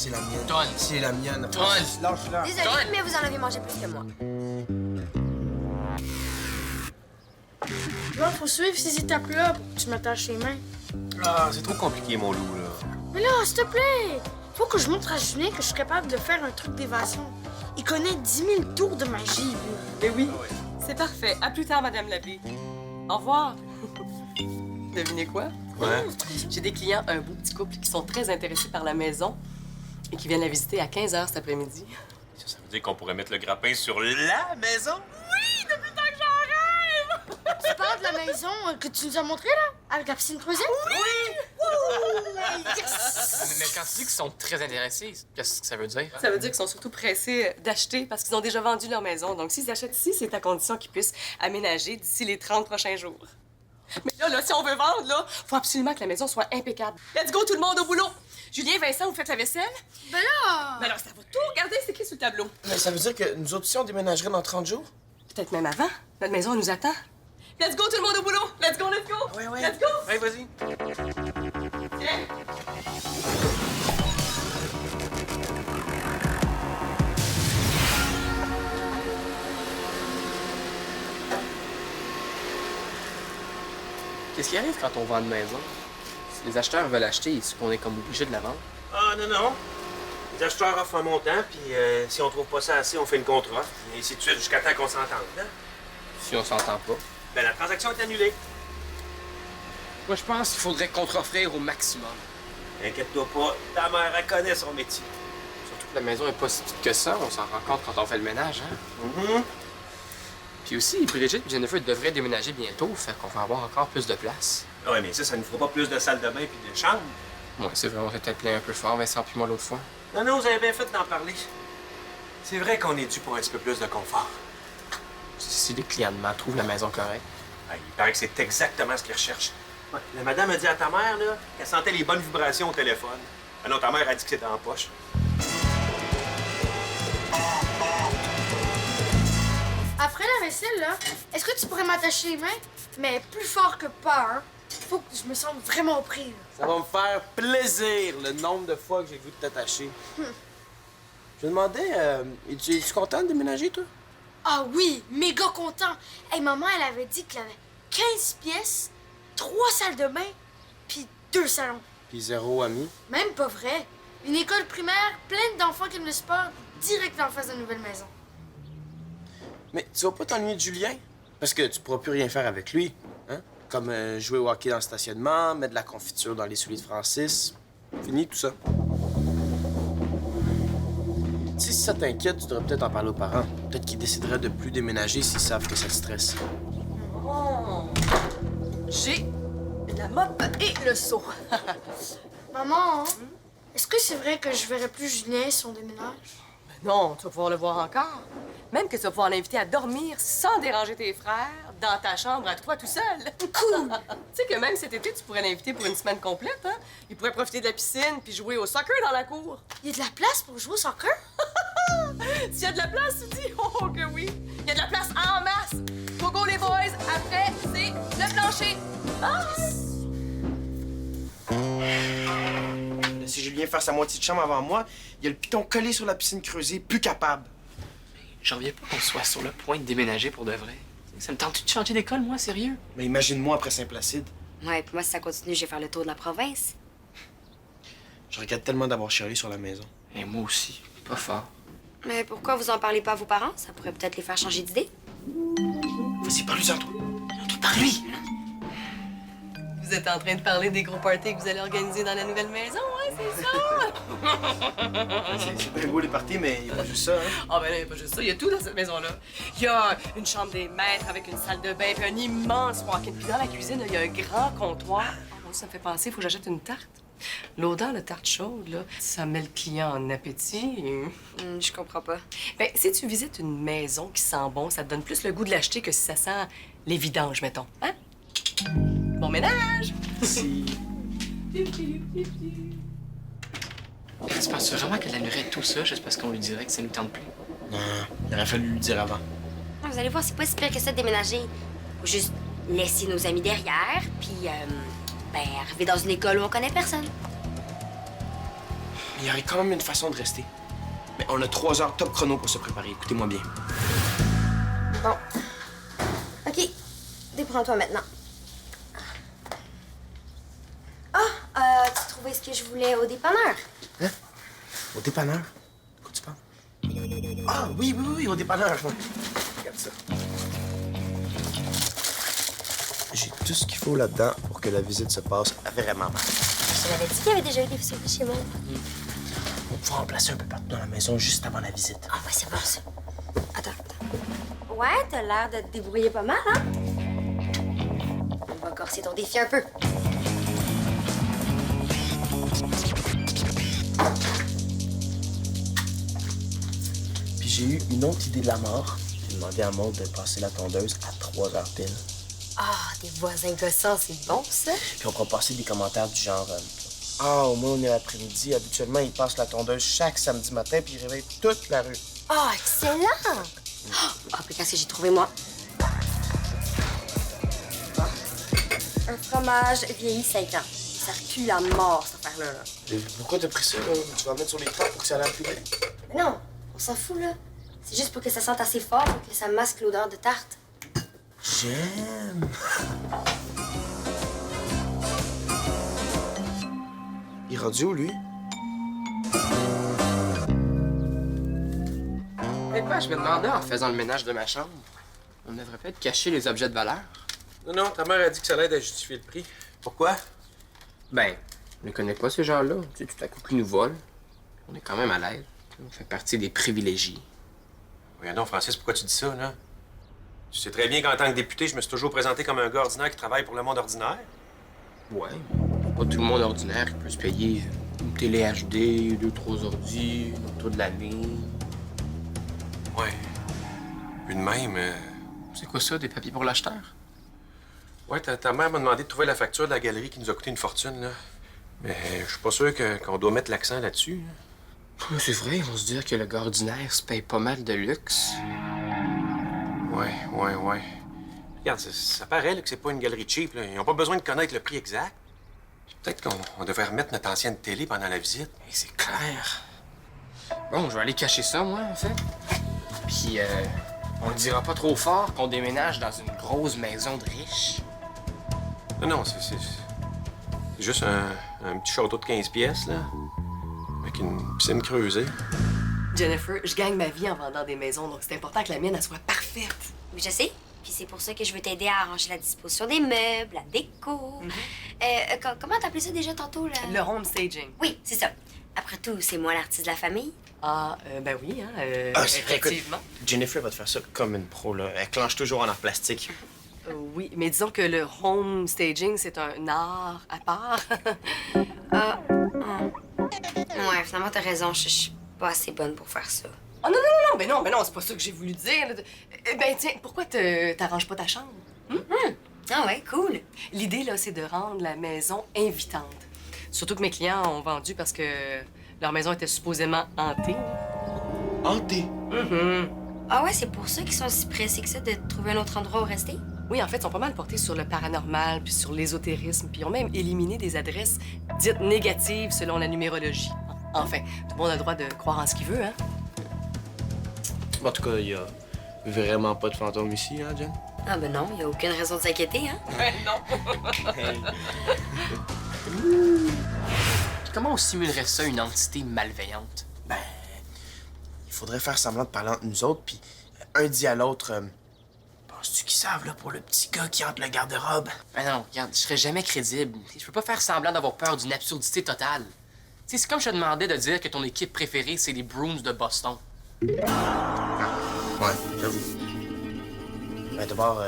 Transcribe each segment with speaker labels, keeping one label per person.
Speaker 1: C'est la mienne.
Speaker 2: Donne.
Speaker 1: C'est la mienne.
Speaker 2: Donne.
Speaker 1: Lâche-la.
Speaker 3: Désolée, mais vous en avez mangé plus que moi.
Speaker 4: Là, faut suivre ces étapes-là pour que tu m'attaches les mains.
Speaker 1: Ah, c'est trop compliqué, mon loup, là.
Speaker 4: Mais là, s'il te plaît, faut que je montre à Julien que je suis capable de faire un truc d'évasion. Il connaît 10 000 tours de magie, lui.
Speaker 5: Mais oui, c'est parfait. À plus tard, Madame Labbé. Au revoir. Devinez quoi?
Speaker 1: Ouais.
Speaker 5: J'ai des clients, un beau petit couple, qui sont très intéressés par la maison et qui viennent la visiter à 15 h cet après-midi.
Speaker 6: Ça veut dire qu'on pourrait mettre le grappin sur la maison?
Speaker 4: Tu parles de la maison que tu nous as montrée, là? Avec la piscine creusée? Oui! Yes!
Speaker 2: Mais quand tu dis qu'ils sont très intéressés, qu'est-ce que ça veut dire?
Speaker 5: Ça veut dire qu'ils sont surtout pressés d'acheter parce qu'ils ont déjà vendu leur maison. Donc, s'ils achètent ici, c'est à condition qu'ils puissent aménager d'ici les 30 prochains jours. Mais là, si on veut vendre, là, faut absolument que la maison soit impeccable. Let's go, tout le monde au boulot! Julien, Vincent, vous faites la vaisselle?
Speaker 4: Ben là!
Speaker 5: Ben alors, ça va tout. Regardez, c'est écrit sur le tableau.
Speaker 1: Mais ça veut dire que nous autres aussi, on déménagerait dans 30 jours?
Speaker 5: Peut-être même avant. Notre maison, elle nous attend. Let's go, tout le monde au boulot! Let's go, let's go!
Speaker 1: Ouais, ouais.
Speaker 5: Let's go!
Speaker 1: Ouais, vas-y.
Speaker 5: Tiens.
Speaker 2: Qu'est-ce qui arrive quand on vend une maison? Si les acheteurs veulent acheter, est-ce qu'on est comme obligé de la vendre?
Speaker 7: Ah, non, non. Les acheteurs offrent un montant, puis si on trouve pas ça assez, on fait une contre-offre. Et ainsi de suite jusqu'à temps qu'on s'entende. Hein?
Speaker 2: Si on s'entend pas.
Speaker 7: Ben, la transaction est annulée.
Speaker 2: Moi, je pense qu'il faudrait contre-offrir au maximum.
Speaker 7: Inquiète-toi pas, ta mère, elle connaît son métier.
Speaker 2: Surtout que la maison est pas si petite que ça, on s'en rend compte quand on fait le ménage, hein?
Speaker 7: Mhm.
Speaker 2: Puis aussi, Brigitte et Jennifer devraient déménager bientôt, fait qu'on va avoir encore plus de place.
Speaker 7: Ah ouais, mais ça ne fera pas plus de salle de bain puis de chambre.
Speaker 2: Ouais, c'est vrai, on s'est peut-être plaint un peu fort, Vincent puis moi, l'autre fois.
Speaker 7: Non, non, vous avez bien fait d'en parler. C'est vrai qu'on est dû pour un petit peu plus de confort.
Speaker 2: Si les clients de ma trouvent la maison correcte.
Speaker 7: Ah, il paraît que c'est exactement ce qu'ils recherchent. Ouais, la madame a dit à ta mère là, qu'elle sentait les bonnes vibrations au téléphone. Ah non, ta mère a dit que c'était en poche.
Speaker 4: Après la vaisselle, là, est-ce que tu pourrais m'attacher les mains? Mais plus fort que pas, hein? Faut que je me sente vraiment pris, là.
Speaker 1: Ça va me faire plaisir, le nombre de fois que j'ai voulu t'attacher. Je me demandais, es-tu content de déménager, toi?
Speaker 4: Ah oui, méga content. Hey, maman, elle avait dit qu'elle avait 15 pièces, 3 salles de bain, puis 2 salons.
Speaker 1: Puis 0 ami.
Speaker 4: Même pas vrai. Une école primaire pleine d'enfants qui aiment le sport, direct en face de la nouvelle maison.
Speaker 1: Mais tu vas pas t'ennuyer de Julien? Parce que tu pourras plus rien faire avec lui, hein? Comme jouer au hockey dans le stationnement, mettre de la confiture dans les souliers de Francis. Fini tout ça. Tu sais, si ça t'inquiète, tu devrais peut-être en parler aux parents. Peut-être qu'ils décideraient de plus déménager s'ils savent que ça te stresse.
Speaker 5: Oh. J'ai la mop et le seau.
Speaker 4: Maman, est-ce que c'est vrai que je verrai plus Julien si on déménage?
Speaker 5: Non, tu vas pouvoir le voir encore. Même que tu vas pouvoir l'inviter à dormir sans déranger tes frères dans ta chambre à toi tout seul. Cool! Tu sais que même cet été, tu pourrais l'inviter pour une semaine complète, hein? Il pourrait profiter de la piscine puis jouer au soccer dans la cour.
Speaker 4: Il y a de la place pour jouer au soccer?
Speaker 5: S'il y a de la place, tu dis? Oh que oui! Il y a de la place en masse! Go go les boys! Après, c'est le plancher!
Speaker 1: Laissez Julien faire sa moitié de chambre avant moi. Il y a le piton collé sur la piscine creusée, plus capable.
Speaker 2: J'en reviens pas qu'on soit sur le point de déménager pour de vrai. Ça me tente de changer d'école, moi, sérieux?
Speaker 1: Mais imagine-moi après Saint-Placide.
Speaker 3: Ouais, puis moi, si ça continue, je vais faire le tour de la province.
Speaker 1: Je regrette tellement d'avoir chialé sur la maison.
Speaker 2: Et moi aussi, pas fort.
Speaker 3: Mais pourquoi vous en parlez pas à vos parents? Ça pourrait peut-être les faire changer d'idée.
Speaker 1: Vas-y, parle-lui en toi.
Speaker 2: Par-lui!
Speaker 5: Vous êtes en train de parler des gros parties que vous allez organiser dans la nouvelle maison, hein? C'est ça?
Speaker 1: C'est bien beau les parties, mais il n'y a pas juste ça, hein?
Speaker 5: Ah ben là, il n'y a pas juste ça, il y a tout dans cette maison-là. Il y a une chambre des maîtres avec une salle de bain, puis un immense walk-in. Puis dans la cuisine, il y a un grand comptoir. Oh, ça me fait penser, il faut que j'achète une tarte. L'odeur de tarte chaude, là, ça met le client en appétit.
Speaker 3: Je comprends pas.
Speaker 5: Ben, si tu visites une maison qui sent bon, ça te donne plus le goût de l'acheter que si ça sent les vidanges, mettons. Hein? Bon ménage!
Speaker 1: Si.
Speaker 2: Tu penses vraiment qu'elle aimerait tout ça juste parce qu'on lui dirait que ça nous tente plus?
Speaker 1: Non, il aurait fallu lui dire avant.
Speaker 3: Ah, vous allez voir, c'est pas si pire que ça de déménager. Faut juste laisser nos amis derrière, puis, arriver dans une école où on connaît personne.
Speaker 1: Il y aurait quand même une façon de rester. Mais on a 3 heures top chrono pour se préparer. Écoutez-moi bien.
Speaker 3: Bon. OK. Déprends-toi maintenant. Ah, tu trouvais ce que je voulais au dépanneur?
Speaker 1: Hein? Au dépanneur? De quoi tu parles? Ah, oui, au dépanneur. Regarde ça. J'ai tout ce qu'il faut là-dedans pour que la visite se passe vraiment mal.
Speaker 3: Je t'avais dit qu'il y avait déjà eu des surprises chez moi.
Speaker 1: On va pouvoir en placer un peu partout dans la maison juste avant la visite.
Speaker 3: Ah, ouais, c'est bon, ça. Attends. Ouais, t'as l'air de te débrouiller pas mal, hein? On va corser ton défi un peu.
Speaker 1: Puis j'ai eu une autre idée de la mort. J'ai demandé à Maud de passer la tondeuse à 3 heures pile.
Speaker 3: Ah, des voisins gossants, c'est bon, ça?
Speaker 1: Puis on pourra passer des commentaires du genre ah, au moins on est l'après-midi. Habituellement, ils passent la tondeuse chaque samedi matin puis ils réveillent toute la rue.
Speaker 3: Ah, excellent! Ah, puis qu'est-ce que j'ai trouvé, moi? Ah. Un fromage vieilli 5 ans. Ça recule à mort, cette affaire-là. Là.
Speaker 1: Et pourquoi t'as pris ça, là? Tu vas le mettre sur les trappes pour que ça a l'air plus vrai?
Speaker 3: Mais non, on s'en fout, là. C'est juste pour que ça sente assez fort pour que ça masque l'odeur de tarte.
Speaker 1: J'aime. Il est rendu où, lui?
Speaker 8: Eh ben, je me demandais en faisant le ménage de ma chambre. On devrait peut-être cacher les objets de valeur.
Speaker 7: Non, ta mère a dit que ça l'aide à justifier le prix. Pourquoi?
Speaker 8: Ben, je ne connais pas ces gens-là. Tu sais, tout à coup, ils nous volent. On est quand même à l'aise. On fait partie des privilégiés.
Speaker 7: Voyons donc, Francis, pourquoi tu dis ça, là? Tu sais très bien qu'en tant que député, je me suis toujours présenté comme un gars ordinaire qui travaille pour le monde ordinaire.
Speaker 8: Ouais, pas tout le monde ordinaire qui peut se payer une télé HD, 2-3 ordi, une auto de l'année.
Speaker 7: Ouais. Puis de même,
Speaker 8: C'est quoi ça, des papiers pour l'acheteur?
Speaker 7: ouais, ta mère m'a demandé de trouver la facture de la galerie qui nous a coûté une fortune, là. Mais je suis pas sûr qu'on doit mettre l'accent là-dessus. Là.
Speaker 8: C'est vrai, on se dit que le gars ordinaire se paye pas mal de luxe.
Speaker 7: Ouais. Regarde, ça paraît là, que c'est pas une galerie cheap, là. Ils ont pas besoin de connaître le prix exact. Puis peut-être qu'on devrait remettre notre ancienne télé pendant la visite.
Speaker 8: Et c'est clair. Bon, je vais aller cacher ça, moi, en fait. Puis, on le dira pas trop fort qu'on déménage dans une grosse maison de riches.
Speaker 7: Non, c'est juste un petit château de 15 pièces, là. Avec une piscine creusée.
Speaker 5: Jennifer, je gagne ma vie en vendant des maisons, donc c'est important que la mienne, elle soit parfaite.
Speaker 3: Oui, je sais. Puis c'est pour ça que je veux t'aider à arranger la disposition des meubles, la déco. Comment t'appelais ça déjà tantôt, là?
Speaker 5: Le home staging.
Speaker 3: Oui, c'est ça. Après tout, c'est moi l'artiste de la famille.
Speaker 5: Ah, ben oui, hein.
Speaker 1: Ah, c'est vrai, écoute,
Speaker 5: effectivement.
Speaker 1: Jennifer va te faire ça comme une pro, là. Elle clenche toujours en art plastique.
Speaker 5: Oui, mais disons que le home staging, c'est un art à part.
Speaker 3: Ouais, finalement, t'as raison. Je suis pas assez bonne pour faire ça.
Speaker 5: Oh non, ben non, c'est pas ça que j'ai voulu dire. Là. Ben tiens, pourquoi t'arranges pas ta chambre?
Speaker 3: Ah ouais, cool.
Speaker 5: L'idée, là, c'est de rendre la maison invitante. Surtout que mes clients ont vendu parce que leur maison était supposément hantée.
Speaker 1: Hanté.
Speaker 3: Ah ouais, c'est pour ça qu'ils sont si pressés que ça de trouver un autre endroit où rester?
Speaker 5: Oui, en fait, ils sont pas mal portés sur le paranormal puis sur l'ésotérisme, puis ils ont même éliminé des adresses dites négatives selon la numérologie. Enfin, tout le monde a le droit de croire en ce qu'il veut, hein?
Speaker 1: En tout cas, il y a vraiment pas de fantôme ici, hein, Jen?
Speaker 3: Ah ben non, y a aucune raison de s'inquiéter, hein?
Speaker 5: Ouais, non.
Speaker 8: Puis comment on simulerait ça, une entité malveillante?
Speaker 1: Ben, il faudrait faire semblant de parler entre nous autres, puis un dit à l'autre penses-tu qu'ils savent, là, pour le petit gars qui hante le garde-robe?
Speaker 8: Ben non, regarde, je serais jamais crédible. Je peux pas faire semblant d'avoir peur d'une absurdité totale. Tu sais, c'est comme je te demandais de dire que ton équipe préférée, c'est les Bruins de Boston.
Speaker 1: Ouais, j'avoue. Ben, d'abord,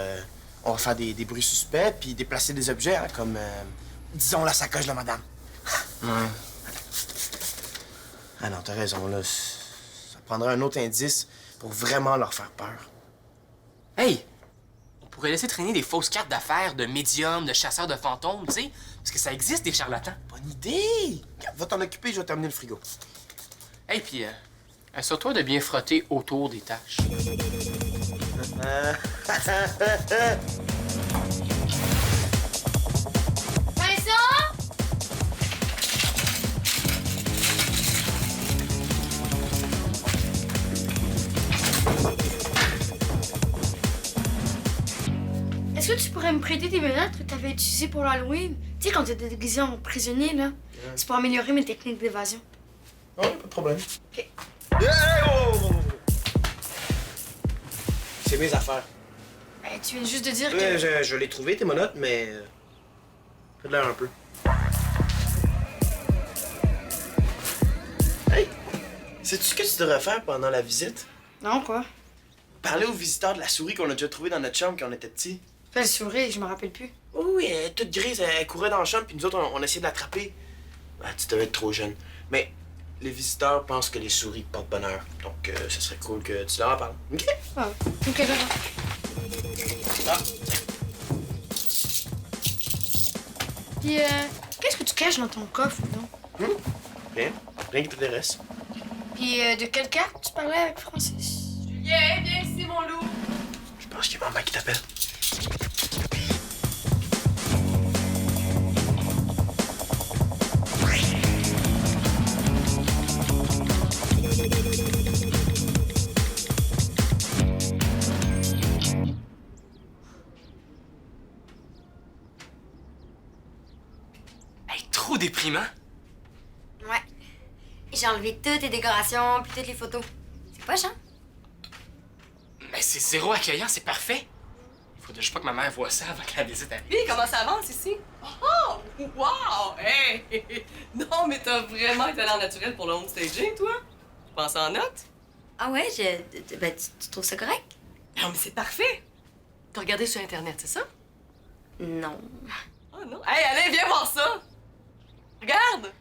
Speaker 1: on va faire des bruits suspects, puis déplacer des objets, hein, comme, disons, la sacoche de madame.
Speaker 8: Ouais.
Speaker 1: Ah non, t'as raison, là. Ça prendrait un autre indice pour vraiment leur faire peur.
Speaker 8: Hey! On pourrait laisser traîner des fausses cartes d'affaires de médiums, de chasseurs de fantômes, tu sais? Parce que ça existe, des charlatans.
Speaker 1: Bonne idée! Regarde, va t'en occuper, je vais terminer le frigo.
Speaker 8: Hey, puis assure-toi de bien frotter autour des taches.
Speaker 4: Vincent? Est-ce que tu pourrais me prêter tes menottes que t'avais utilisées pour l'Halloween? Tu sais, quand t'étais déguisé en prisonnier, là. C'est pour améliorer mes techniques d'évasion.
Speaker 1: Ouais, pas de problème.
Speaker 4: OK.
Speaker 1: Hey, oh, oh, oh, oh. C'est mes affaires.
Speaker 4: Ben, tu viens juste de dire que...
Speaker 1: Ouais, je l'ai trouvé, tes monotes, mais... fais de l'air un peu. Hey! Sais-tu ce que tu devrais faire pendant la visite?
Speaker 4: Non, quoi?
Speaker 1: Parler aux visiteurs de la souris qu'on a déjà trouvée dans notre chambre quand on était petits.
Speaker 4: Belle souris, je me rappelle plus.
Speaker 1: Oui, elle est toute grise, elle courait dans la chambre, puis nous autres, on essayait de l'attraper. Ah, tu devais être trop jeune. Mais les visiteurs pensent que les souris portent bonheur. Donc, ce serait cool que tu leur en parles. OK?
Speaker 4: Ah, OK, d'accord.
Speaker 1: Ah,
Speaker 4: Puis, qu'est-ce que tu caches dans ton coffre, non?
Speaker 1: rien. Rien qui t'intéresse.
Speaker 4: Puis, de quelle carte tu parlais avec Francis?
Speaker 5: Julien, viens ici, mon loup.
Speaker 1: Je pense qu'il y a maman qui t'appelle.
Speaker 2: Hey, trop déprimant.
Speaker 3: Ouais. J'ai enlevé toutes les décorations puis toutes les photos. C'est poche, hein?
Speaker 2: Mais c'est zéro accueillant, c'est parfait. Il faudrait juste pas que ma mère voie ça avant que la visite arrive.
Speaker 5: Puis, comment ça avance ici? Oh! Wow! Hey! Non, mais t'as vraiment un talent naturel pour le homestaging, toi? Tu penses en note?
Speaker 3: Ah ouais, ben, tu trouves ça correct?
Speaker 5: Non, mais c'est parfait! T'as regardé sur Internet, c'est ça?
Speaker 3: Non.
Speaker 5: Oh non! Hey, allez, viens voir ça! Regarde!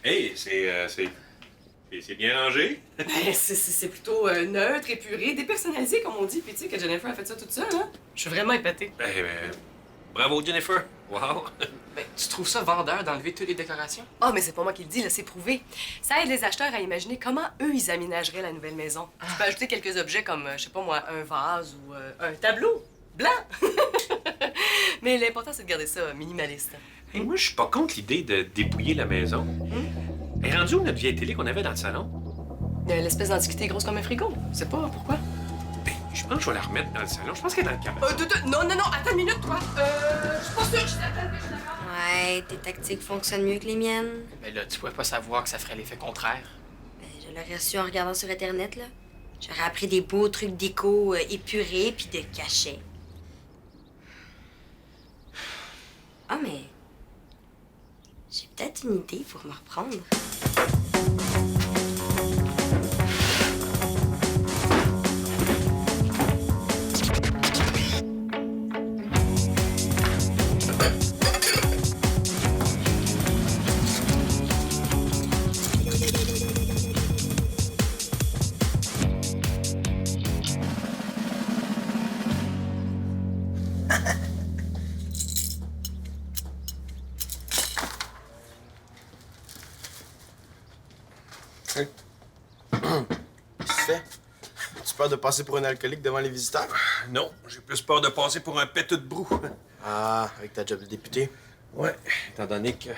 Speaker 6: Hey, c'est bien rangé.
Speaker 5: Ben, c'est plutôt neutre, épuré, dépersonnalisé, comme on dit. Puis tu sais que Jennifer a fait ça toute seule, hein? Je suis vraiment épatée.
Speaker 6: Bravo, Jennifer. Wow.
Speaker 2: Ben, tu trouves ça vendeur d'enlever toutes les décorations?
Speaker 5: Oh, mais c'est pas moi qui le dis, là, c'est prouvé. Ça aide les acheteurs à imaginer comment eux, ils aménageraient la nouvelle maison. Tu peux ajouter quelques objets comme, je sais pas moi, un vase ou un tableau blanc. Mais l'important, c'est de garder ça minimaliste.
Speaker 7: Hey, moi, je suis pas contre l'idée de dépouiller la maison. Elle est rendue où notre vieille télé qu'on avait dans le salon?
Speaker 5: L'espèce d'antiquité grosse comme un frigo. Je sais pas pourquoi.
Speaker 7: Ben, je pense que je vais la remettre dans le salon. Je pense qu'elle est dans le cabanon.
Speaker 5: Non, attends une minute, toi. Je suis pas sûre, je suis d'accord.
Speaker 3: Ouais, tes tactiques fonctionnent mieux que les miennes.
Speaker 2: Mais là, tu pouvais pas savoir que ça ferait l'effet contraire.
Speaker 3: Ben, je l'aurais su en regardant sur Internet, là. J'aurais appris des beaux trucs déco épurés puis de cachets. Ah, mais... j'ai peut-être une idée pour me reprendre.
Speaker 1: Qu'est-ce que tu fais? Tu peur de passer pour un alcoolique devant les visiteurs?
Speaker 7: Non, j'ai plus peur de passer pour un péteux de brou.
Speaker 1: Ah, avec ta job de député.
Speaker 7: Ouais, étant donné que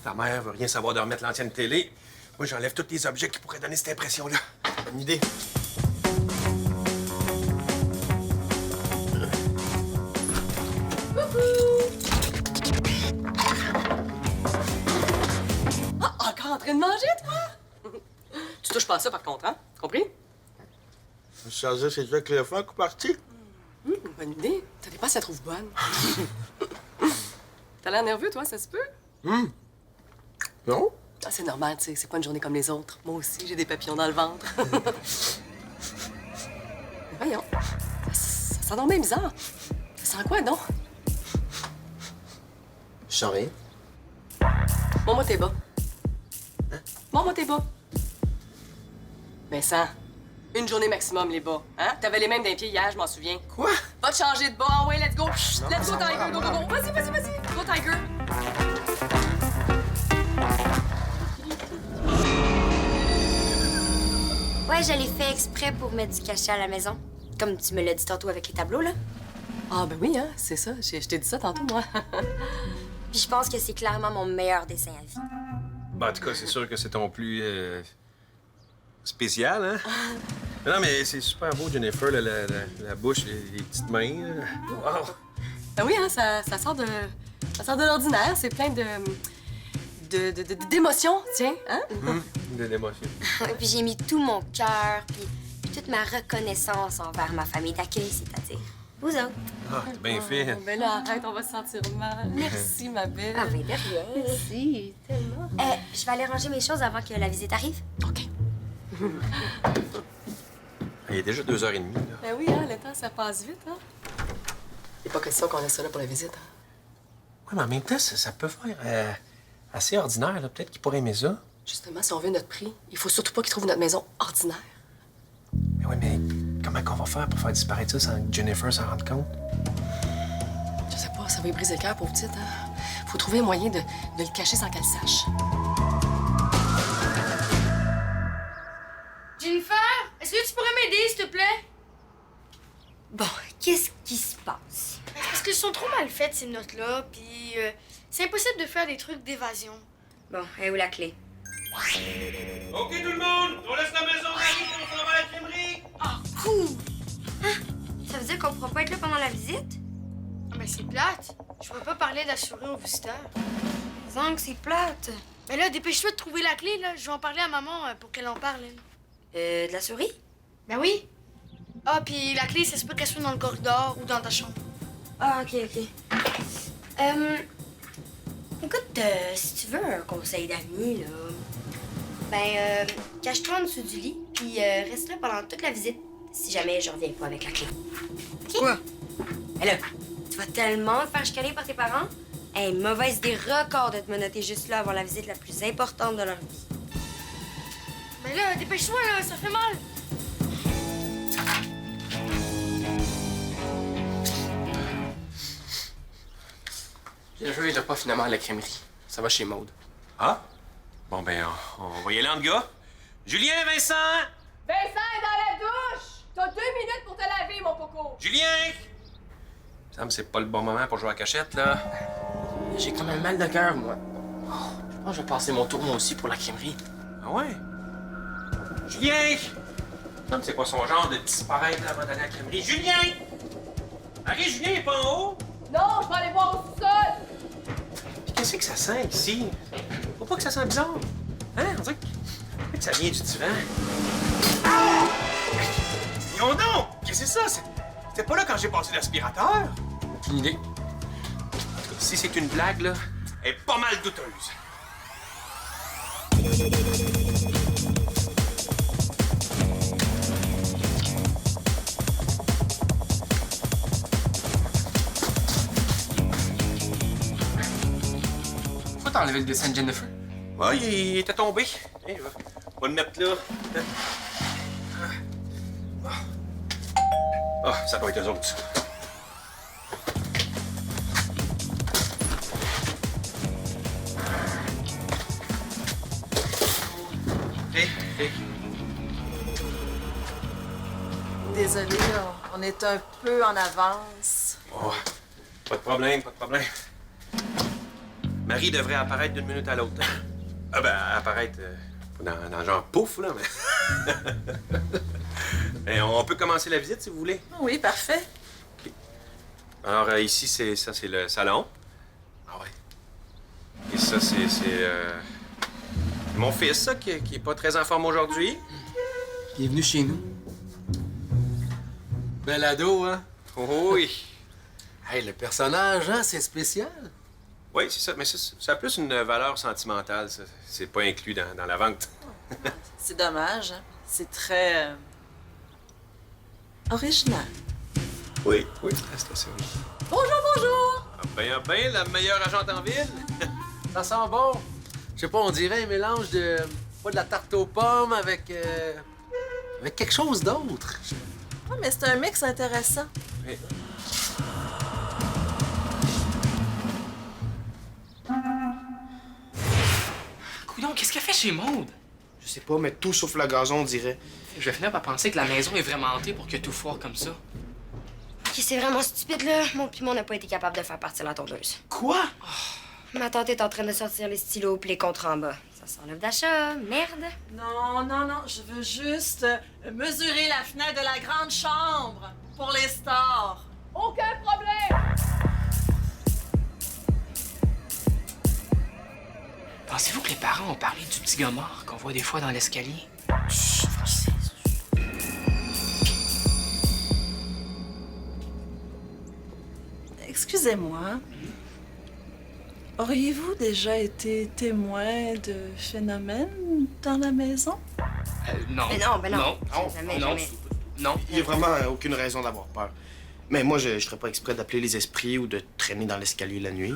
Speaker 7: ta mère veut rien savoir de remettre l'ancienne télé, moi, j'enlève tous les objets qui pourraient donner cette impression-là.
Speaker 1: Bonne idée.
Speaker 5: Ah, encore en train de manger, toi? Tu touches pas à ça, par contre, hein? Compris?
Speaker 1: Je sais, c'est toi qui l'as fait un coup parti?
Speaker 5: Bonne idée. Ça dépend si elle trouve bonne. T'as l'air nerveux, toi, ça se peut?
Speaker 1: Non?
Speaker 5: Ah, c'est normal, tu sais. C'est pas une journée comme les autres. Moi aussi, j'ai des papillons dans le ventre. Voyons. Ça sent donc bien bizarre. Ça sent quoi, donc?
Speaker 1: Je sens rien.
Speaker 5: Montre-moi tes bas. Montre-moi tes bas. Vincent, une journée maximum, les bas. Hein? T'avais les mêmes d'un pied hier, je m'en souviens.
Speaker 1: Quoi?
Speaker 5: Va te changer de bas. Ah ouais, let's go. Let's go, Tiger. Go, go, go. Vas-y, vas-y, vas-y. Go, Tiger.
Speaker 3: Ouais, je l'ai fait exprès pour mettre du cachet à la maison. Comme tu me l'as dit tantôt avec les tableaux, là.
Speaker 5: Ah, ben oui, hein, c'est ça. Je t'ai dit ça tantôt, moi.
Speaker 3: Puis je pense que c'est clairement mon meilleur dessin à vie.
Speaker 7: Ben, en tout cas, c'est sûr que c'est ton plus spécial, hein? Non, mais c'est super beau, Jennifer, là, la bouche, les petites mains. Là. Wow!
Speaker 5: Ben oui, hein, ça sort de l'ordinaire. C'est plein d'émotions, tiens, hein?
Speaker 7: De l'émotion.
Speaker 3: Puis j'ai mis tout mon cœur, puis toute ma reconnaissance envers ma famille d'accueil, c'est-à-dire vous autres.
Speaker 7: Ah, t'es bien fait.
Speaker 5: Ben là, arrête, on va se sentir mal. Merci, ma belle.
Speaker 3: Ah, ben de rien.
Speaker 5: Merci, tellement.
Speaker 3: Je vais aller ranger mes choses avant que la visite arrive.
Speaker 5: OK.
Speaker 7: Il est déjà 2h30, là.
Speaker 5: Ben oui, hein, le temps, ça passe vite, hein? Il n'est pas question qu'on ait ça là pour la visite, hein?
Speaker 7: Oui, mais en même temps, ça peut faire assez ordinaire, là. Peut-être qu'il pourrait aimer ça.
Speaker 5: Justement, si on veut notre prix, il faut surtout pas qu'ils trouvent notre maison ordinaire.
Speaker 7: Mais oui, mais comment qu'on va faire pour faire disparaître ça sans que Jennifer s'en rende compte?
Speaker 5: Je sais pas, ça va lui briser le cœur, pauvre petite, hein? Faut trouver un moyen de le cacher sans qu'elle sache.
Speaker 4: Jennifer, est-ce que tu pourrais m'aider, s'il te plaît?
Speaker 3: Bon, qu'est-ce qui se passe?
Speaker 4: Parce qu'elles sont trop mal faites, ces notes-là, puis c'est impossible de faire des trucs d'évasion.
Speaker 3: Bon, elle est où la clé?
Speaker 6: OK, tout le monde! On laisse la maison Marie pour on s'en va à la crèmerie!
Speaker 3: Cool! Ça veut dire qu'on pourra pas être là pendant la visite?
Speaker 4: Ah, ben c'est plate. Je pourrais pas parler d'assurer aux visiteurs.
Speaker 3: Disons que c'est plate.
Speaker 4: Mais là, dépêche-toi de trouver la clé, là. Je vais en parler à maman pour qu'elle en parle, elle.
Speaker 3: De la souris?
Speaker 4: Ben oui. Ah, puis la clé, ça se peut qu'elle soit dans le corridor ou dans ta chambre.
Speaker 3: Ah, OK. Écoute, si tu veux un conseil d'amis, là, cache-toi en dessous du lit, puis reste là pendant toute la visite, si jamais je reviens pas avec la clé. OK?
Speaker 4: Quoi?
Speaker 3: Mais là, tu vas tellement te faire chicaner par tes parents. Hey, mauvaise idée record de te menotter juste là avant la visite la plus importante de leur vie.
Speaker 4: Mais là, dépêche-toi, là, ça fait mal.
Speaker 8: Jennifer est pas finalement à la crèmerie. Ça va chez Maude.
Speaker 7: Ah? Bon, ben, on va y aller en gars. Julien, Vincent!
Speaker 5: Vincent est dans la douche! T'as 2 minutes pour te laver, mon coco!
Speaker 7: Julien! Ça me semble que c'est pas le bon moment pour jouer à cachette, là.
Speaker 8: J'ai quand même mal de cœur, moi. Oh, je pense que je vais passer mon tour, moi aussi, pour la crèmerie.
Speaker 7: Ah ouais? Julien! Ça me semble que c'est pas son genre de disparaître avant d'aller à la crèmerie. Julien! Harry, Julien est pas en haut?
Speaker 5: Non, je vais aller voir au sous-sol!
Speaker 7: Puis qu'est-ce que ça sent ici? Faut pas que ça sent bizarre. Hein? On dirait que ça vient du divan. Ah! Voyons donc! Qu'est-ce que c'est ça? C'était pas là quand j'ai passé l'aspirateur?
Speaker 8: Aucune idée.
Speaker 7: En tout cas, si c'est une blague, là, elle est pas mal douteuse.
Speaker 8: Pourquoi t'as enlevé le dessin de Jennifer?
Speaker 7: Ouais, il était tombé. Tiens, on va le mettre là. Ah, ça doit être eux autres. Hé.
Speaker 9: Désolée, on est un peu en avance.
Speaker 7: Oh, pas de problème, pas de problème. Marie devrait apparaître d'une minute à l'autre. Ah ben, apparaître dans le genre pouf, là, mais... Et on peut commencer la visite, si vous voulez.
Speaker 9: Oui, parfait.
Speaker 7: OK. Alors, ici, c'est le salon. Ah ouais. Et ça, c'est mon fils, ça, qui est pas très en forme aujourd'hui.
Speaker 8: Bienvenue chez nous.
Speaker 10: Bel ado, hein?
Speaker 7: Oh oui.
Speaker 10: Hey, le personnage, hein, c'est spécial.
Speaker 7: Oui, c'est ça. Mais ça a plus une valeur sentimentale, ça. C'est pas inclus dans la vente.
Speaker 9: C'est dommage, hein? C'est très... original.
Speaker 7: Oui, c'est ça.
Speaker 9: Bonjour!
Speaker 7: Ah ben, la meilleure agente en ville.
Speaker 10: Ça sent bon. Je sais pas, on dirait un mélange de... pas de la tarte aux pommes avec... avec quelque chose d'autre.
Speaker 9: Ouais, mais c'est un mix intéressant.
Speaker 7: Oui.
Speaker 2: Coudon, qu'est-ce qu'elle fait chez Maude?
Speaker 1: Je sais pas, mais tout sauf le gazon, on dirait.
Speaker 2: Je vais finir par penser que la maison est vraiment hantée pour que tout foire comme ça.
Speaker 3: OK, c'est vraiment stupide, là. Mon piment n'a pas été capable de faire partir la tondeuse.
Speaker 2: Quoi?
Speaker 3: Ma tante est en train de sortir les stylos puis les contrats en bas. Ça son offre d'achat. Merde.
Speaker 9: Non, non, non, je veux juste mesurer la fenêtre de la grande chambre pour les stars. Aucun problème!
Speaker 2: Pensez-vous que les parents ont parlé du petit gars mort qu'on voit des fois dans l'escalier?
Speaker 9: Excusez-moi. Auriez-vous déjà été témoin de phénomènes dans la maison?
Speaker 2: Non.
Speaker 3: Mais non, ben non.
Speaker 2: Non,
Speaker 3: Jamais,
Speaker 2: non,
Speaker 3: jamais.
Speaker 2: non.
Speaker 1: Il y a vraiment aucune raison d'avoir peur. Mais moi, je ferais pas exprès d'appeler les esprits ou de traîner dans l'escalier la nuit.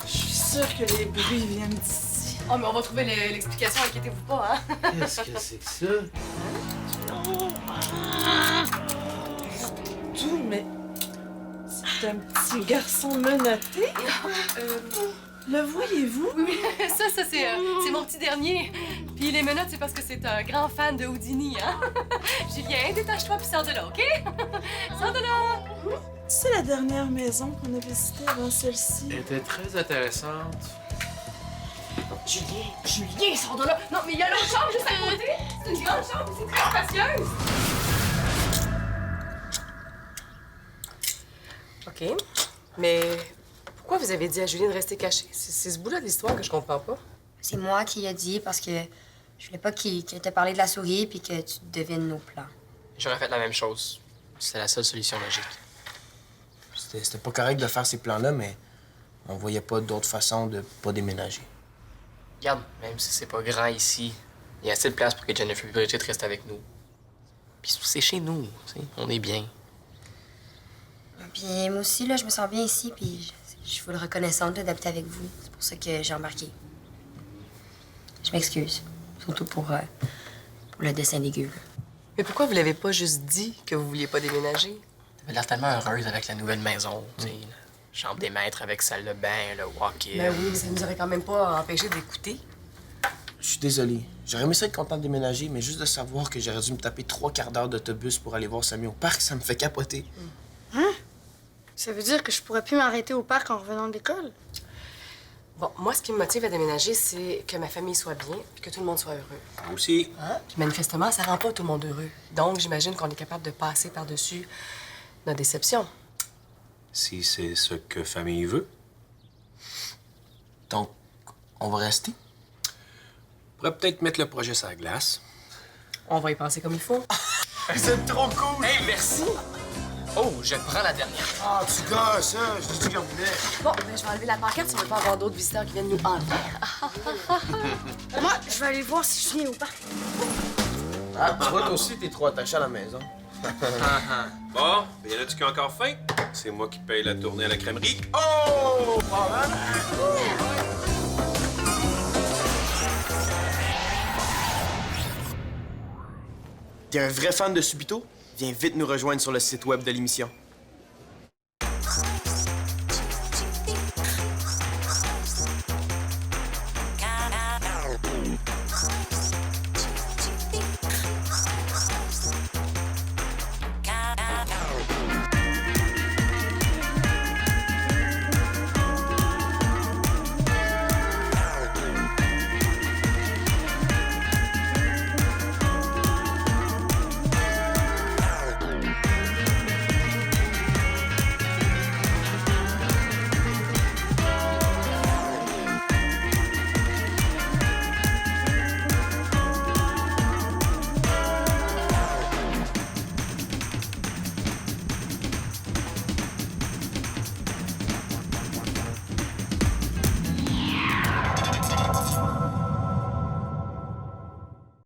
Speaker 9: Je suis sûre que les bruits viennent d'ici.
Speaker 5: Oh, mais on va trouver l'explication, inquiétez-vous pas, hein?
Speaker 10: Qu'est-ce que c'est que ça?
Speaker 9: Tout, mais c'est un petit garçon menotté. Le voyez-vous?
Speaker 5: Ça, c'est mon petit dernier. Puis les menottes, c'est parce que c'est un grand fan de Houdini, hein? Julien, détache-toi puis sors de là, OK? Sors de là!
Speaker 9: C'est la dernière maison qu'on a visitée avant celle-ci.
Speaker 10: Elle était très intéressante.
Speaker 5: Julien, sors de là! Non, mais il y a l'autre chambre juste à côté! C'est une grande chambre, c'est très spacieuse! OK. Mais pourquoi vous avez dit à Julien de rester caché? C'est ce bout-là de l'histoire que je comprends pas.
Speaker 3: C'est moi qui ai dit parce que je voulais pas qu'il te parlé de la souris puis que tu devines nos plans.
Speaker 8: J'aurais fait la même chose. C'est la seule solution logique.
Speaker 1: C'était pas correct de faire ces plans-là, mais on voyait pas d'autre façon de pas déménager.
Speaker 8: Regarde, même si c'est pas grand ici, il y a assez de place pour que Jennifer et Bridget restent avec nous. Puis c'est chez nous, tu sais, on est bien.
Speaker 3: Puis moi aussi, là, je me sens bien ici, puis je suis full reconnaissante d'habiter avec vous. C'est pour ça que j'ai embarqué. Je m'excuse. Surtout pour le dessin des gueules.
Speaker 5: Mais pourquoi vous l'avez pas juste dit que vous vouliez pas déménager?
Speaker 8: T'avais l'air tellement heureuse avec la nouvelle maison, tu sais. La chambre des maîtres avec salle de bain, le walk-in.
Speaker 5: Ben oui, mais ça nous aurait quand même pas empêché d'écouter.
Speaker 1: Je suis désolé. J'aurais aimé ça être content de déménager, mais juste de savoir que j'aurais dû me taper 3 quarts d'heure d'autobus pour aller voir Samy au parc, ça me fait capoter.
Speaker 4: Hein? Ça veut dire que je pourrais plus m'arrêter au parc en revenant de l'école?
Speaker 5: Bon, moi, ce qui me motive à déménager, c'est que ma famille soit bien puis que tout le monde soit heureux.
Speaker 1: Moi aussi.
Speaker 5: Hein? Puis manifestement, ça rend pas tout le monde heureux. Donc, j'imagine qu'on est capable de passer par-dessus notre déception.
Speaker 7: Si c'est ce que famille veut.
Speaker 1: Donc, on va rester?
Speaker 7: On pourrait peut-être mettre le projet sur la glace.
Speaker 5: On va y penser comme il faut.
Speaker 1: C'est trop cool!
Speaker 8: Hey, merci! Oh, je prends la dernière.
Speaker 1: Ah, tu gosses, ça! Je dis que j'en voulais.
Speaker 5: Bon, ben, je vais enlever la pancarte si on veut pas avoir d'autres visiteurs qui viennent nous enlever.
Speaker 4: Moi, je vais aller voir si je viens au parc.
Speaker 1: Ah, toi aussi, t'es trop attaché à la maison.
Speaker 6: Bon, ben y en a-tu qui ont encore faim? C'est moi qui paye la tournée à la crèmerie.
Speaker 1: Oh! Pas mal. T'es un vrai fan de Subito? Viens vite nous rejoindre sur le site web de l'émission.